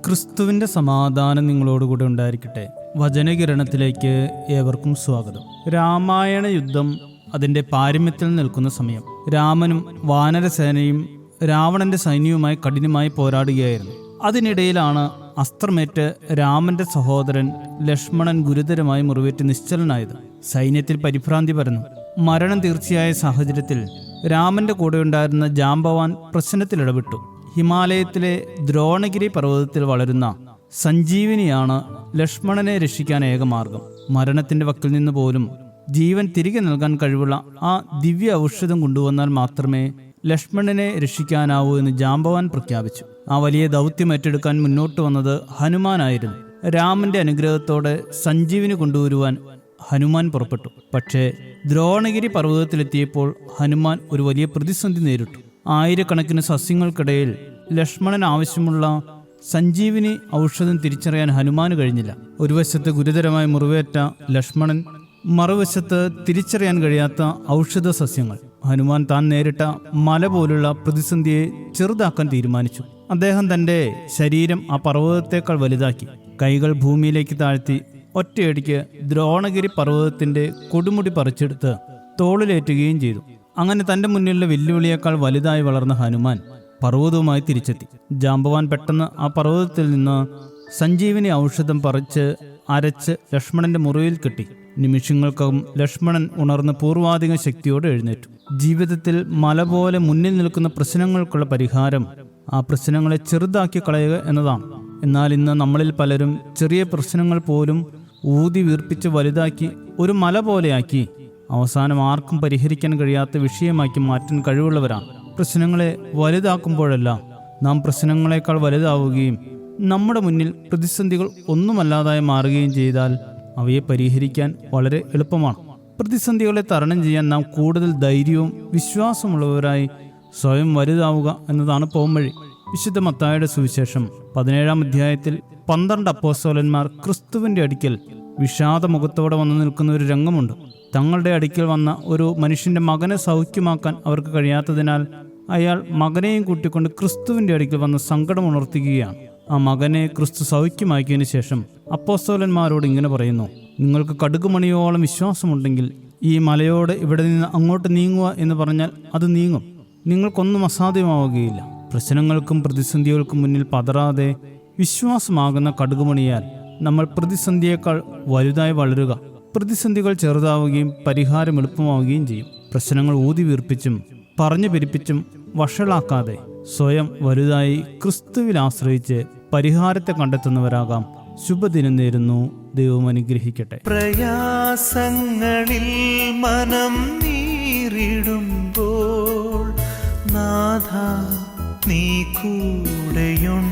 ക്രിസ്തുവിൻ്റെ സമാധാനം നിങ്ങളോടുകൂടെ ഉണ്ടായിരിക്കട്ടെ. വചനകിരണത്തിലേക്ക് ഏവർക്കും സ്വാഗതം. രാമായണ യുദ്ധം അതിൻ്റെ പാരമ്യത്തിൽ നിൽക്കുന്ന സമയം രാമനും വാനരസേനയും രാവണന്റെ സൈന്യവുമായി കഠിനമായി പോരാടുകയായിരുന്നു. അതിനിടയിലാണ് അസ്ത്രമേറ്റ് രാമന്റെ സഹോദരൻ ലക്ഷ്മണൻ ഗുരുതരമായി മുറിവേറ്റ് നിശ്ചലനായത്. സൈന്യത്തിൽ പരിഭ്രാന്തി പരന്നു. മരണം തീർച്ചയായ സാഹചര്യത്തിൽ രാമന്റെ കൂടെയുണ്ടായിരുന്ന ജാംബവാൻ പ്രശ്നത്തിലിടപെട്ടു. ഹിമാലയത്തിലെ ദ്രോണഗിരി പർവ്വതത്തിൽ വളരുന്ന സഞ്ജീവിനിയാണ് ലക്ഷ്മണനെ രക്ഷിക്കാൻ ഏകമാർഗം. മരണത്തിന്റെ വക്കിൽ നിന്ന് പോലും ജീവൻ തിരികെ നൽകാൻ കഴിവുള്ള ആ ദിവ്യ ഔഷധം കൊണ്ടുവന്നാൽ മാത്രമേ ലക്ഷ്മണനെ രക്ഷിക്കാനാവൂ എന്ന് ജാംബവാൻ പ്രഖ്യാപിച്ചു. ആ വലിയ ദൗത്യം ഏറ്റെടുക്കാൻ മുന്നോട്ട് വന്നത് ഹനുമാനായിരുന്നു. രാമന്റെ അനുഗ്രഹത്തോടെ സഞ്ജീവിനി കൊണ്ടുവരുവാൻ ഹനുമാൻ പുറപ്പെട്ടു. പക്ഷേ ദ്രോണഗിരി പർവ്വതത്തിലെത്തിയപ്പോൾ ഹനുമാൻ ഒരു വലിയ പ്രതിസന്ധി നേരിട്ടു. ആയിരക്കണക്കിന് സസ്യങ്ങൾക്കിടയിൽ ലക്ഷ്മണൻ ആവശ്യമുള്ള സഞ്ജീവിനി ഔഷധം തിരിച്ചറിയാൻ ഹനുമാന് കഴിഞ്ഞില്ല. ഒരു വശത്ത് ഗുരുതരമായി മുറിവേറ്റ ലക്ഷ്മണൻ, മറുവശത്ത് തിരിച്ചറിയാൻ കഴിയാത്ത ഔഷധ സസ്യങ്ങൾ. ഹനുമാൻ താൻ നേരിട്ട മല പോലുള്ള പ്രതിസന്ധിയെ ചെറുതാക്കാൻ തീരുമാനിച്ചു. അദ്ദേഹം തൻ്റെ ശരീരം ആ പർവ്വതത്തേക്കാൾ വലുതാക്കി കൈകൾ ഭൂമിയിലേക്ക് താഴ്ത്തി ഒറ്റയടിക്ക് ദ്രോണഗിരി പർവ്വതത്തിന്റെ കൊടുമുടി പറിച്ചെടുത്ത് തോളിലേറ്റുകയും ചെയ്തു. അങ്ങനെ തന്റെ മുന്നിലുള്ള വെല്ലുവിളിയേക്കാൾ വലുതായി വളർന്ന ഹനുമാൻ പർവ്വതവുമായി തിരിച്ചെത്തി. ജാംബവാൻ പെട്ടെന്ന് ആ പർവ്വതത്തിൽ നിന്ന് സഞ്ജീവിനി ഔഷധം പറിച്ച് അരച്ച് ലക്ഷ്മണന്റെ മുറിവിൽ കെട്ടി. നിമിഷങ്ങൾക്കകം ലക്ഷ്മണൻ ഉണർന്ന് പൂർവാധിക ശക്തിയോടെ എഴുന്നേറ്റു. ജീവിതത്തിൽ മല പോലെ മുന്നിൽ നിൽക്കുന്ന പ്രശ്നങ്ങൾക്കുള്ള പരിഹാരം ആ പ്രശ്നങ്ങളെ ചെറുതാക്കി കളയുക എന്നതാണ്. എന്നാൽ ഇന്ന് നമ്മളിൽ പലരും ചെറിയ പ്രശ്നങ്ങൾ പോലും ഊതി വീർപ്പിച്ച് വലുതാക്കി ഒരു മല പോലെയാക്കി അവസാനം ആർക്കും പരിഹരിക്കാൻ കഴിയാത്ത വിഷയമാക്കി മാറ്റാൻ കഴിവുള്ളവരാണ്. പ്രശ്നങ്ങളെ വലുതാക്കുമ്പോഴെല്ലാം നാം പ്രശ്നങ്ങളെക്കാൾ വലുതാവുകയും നമ്മുടെ മുന്നിൽ പ്രതിസന്ധികൾ ഒന്നുമല്ലാതായി മാറുകയും ചെയ്താൽ അവയെ പരിഹരിക്കാൻ വളരെ എളുപ്പമാണ്. പ്രതിസന്ധികളെ തരണം ചെയ്യാൻ നാം കൂടുതൽ ധൈര്യവും വിശ്വാസമുള്ളവരായി സ്വയം വലുതാവുക എന്നതാണ് പോംവഴി. വിശുദ്ധ മത്തായിയുടെ സുവിശേഷം 17-ാം അധ്യായത്തിൽ 12 അപ്പോസ്തലന്മാർ ക്രിസ്തുവിന്റെ അടുക്കൽ വിഷാദമുഖത്തോടെ വന്നു നിൽക്കുന്ന ഒരു രംഗമുണ്ട്. തങ്ങളുടെ അടുക്കൽ വന്ന ഒരു മനുഷ്യന്റെ മകനെ സൗഖ്യമാക്കാൻ അവർക്ക് കഴിയാത്തതിനാൽ അയാൾ മകനെയും കൂട്ടിക്കൊണ്ട് ക്രിസ്തുവിന്റെ അടുക്കൽ വന്ന് സങ്കടം ഉണർത്തുകയാണ്. ആ മകനെ ക്രിസ്തു സൗഖ്യമാക്കിയതിനു ശേഷം അപ്പോസ്തലന്മാരോട് ഇങ്ങനെ പറയുന്നു: നിങ്ങൾക്ക് കടുകുമണിയോളം വിശ്വാസമുണ്ടെങ്കിൽ ഈ മലയോട് ഇവിടെ നിന്ന് അങ്ങോട്ട് നീങ്ങുക എന്ന് പറഞ്ഞാൽ അത് നീങ്ങും. നിങ്ങൾക്കൊന്നും അസാധ്യമാവുകയില്ല. പ്രശ്നങ്ങൾക്കും പ്രതിസന്ധികൾക്കും മുന്നിൽ പതറാതെ വിശ്വാസമാകുന്ന കടുകുമണിയാൽ നമ്മൾ പ്രതിസന്ധിയേക്കാൾ വലുതായി വളരുക. പ്രതിസന്ധികൾ ചെറുതാവുകയും പരിഹാരം എളുപ്പമാവുകയും ചെയ്യും. പ്രശ്നങ്ങൾ ഊതി വീർപ്പിച്ചും പറഞ്ഞു പെരുപ്പിച്ചും വഷളാക്കാതെ സ്വയം വലുതായി ക്രിസ്തുവിൽ ആശ്രയിച്ച് പരിഹാരത്തെ കണ്ടെത്തുന്നവരാകാം. ശുഭദിനം നേരുന്നു. ദൈവം അനുഗ്രഹിക്കട്ടെ. പ്രയാസങ്ങളിൽ മനം നീറിടുമ്പോൾ നാഥ നീ കൂടെയുണ്ടാകണേ.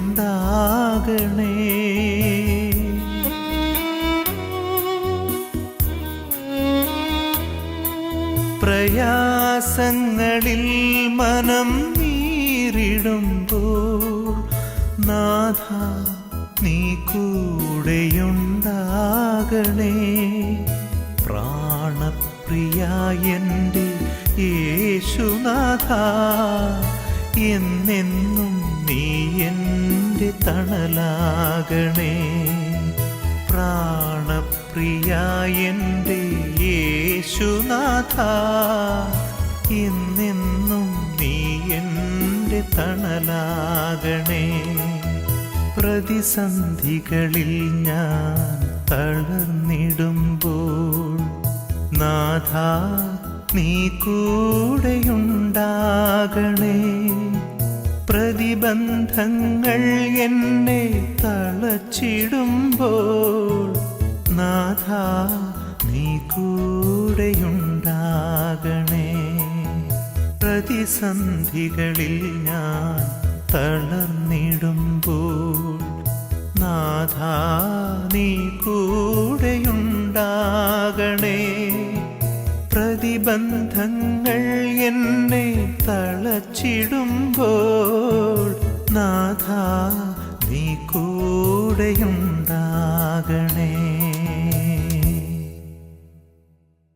പ്രയാസങ്ങളിൽ മനം നീറിടുമ്പോൾ നാഥ നീ കൂടെയുണ്ടാകണേ. പ്രാണപ്രിയ എൻ്റെ യേശുനാഥ, എന്നെന്നും നീ എൻ്റെ തണലാകണേ. പ്രാണപ്രിയ എൻ്റെ യേശുനാഥ, എന്നെന്നും നീ എൻ്റെ തണലാകണേ. പ്രതിസന്ധികളിൽ ഞാൻ തളർന്നിടുമ്പോൾ നാഥ നീ കൂടെയുണ്ടാകണേ. പ്രതിബന്ധങ്ങൾ എന്നെ തളച്ചിടുമ്പോൾ നാഥ നീ കൂടെയുണ്ടാകണേ. പ്രതിസന്ധികളിൽ ഞാൻ തളർന്നിടുമ്പോൾ നാഥ നീ കൂടെയുണ്ടാകണേ. പ്രതിബന്ധങ്ങൾ എന്നെ തളച്ചിടുമ്പോൾ നാഥ നീ കൂടെയുണ്ടാകണേ.